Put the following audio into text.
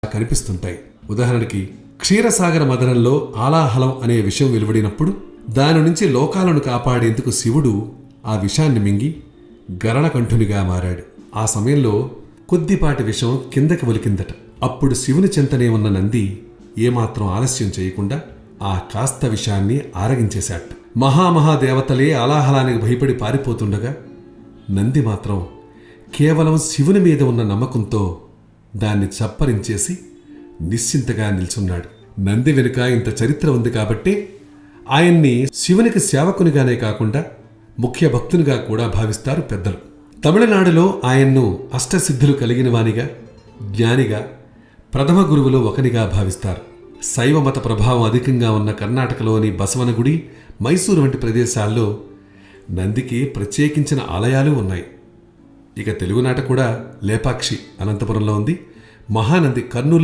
కనిపిస్తుంటాయి. ఉదాహరణకి క్షీరసాగర మదనంలో ఆలాహలం అనే విషం వెలువడినప్పుడు దాని నుంచి లోకాలను కాపాడేందుకు శివుడు ఆ విషాన్ని మింగి గరణకంఠునిగా మారాడు. ఆ సమయంలో కొద్దిపాటి విషం కిందకి ఒలికిందట. అప్పుడు శివుని చెంతనే ఉన్న నంది ఏమాత్రం ఆలస్యం చేయకుండా ఆ కాస్త విషాన్ని ఆరగించేశాట. మహామహాదేవతలే ఆలాహలానికి భయపడి పారిపోతుండగా నంది మాత్రం కేవలం శివుని మీద ఉన్న నమ్మకంతో దాన్ని చప్పరించేసి నిశ్చింతగా నిల్చున్నాడు. నంది వెనుక ఇంత చరిత్ర ఉంది కాబట్టి ఆయన్ని శివునికి సేవకునిగానే కాకుండా ముఖ్య భక్తునిగా కూడా భావిస్తారు పెద్దలు. తమిళనాడులో ఆయన్ను అష్టసిద్ధులు కలిగిన వానిగా, జ్ఞానిగా, ప్రథమ గురువులో ఒకనిగా భావిస్తారు. శైవమత ప్రభావం అధికంగా ఉన్న కర్ణాటకలోని బసవనగుడి, మైసూరు వంటి ప్రదేశాల్లో నందికి ప్రత్యేకించిన ఆలయాలు ఉన్నాయి. ఇక తెలుగునాట కూడా లేపాక్షి అనంతపురంలో ఉంది. మహానంది కర్నూలు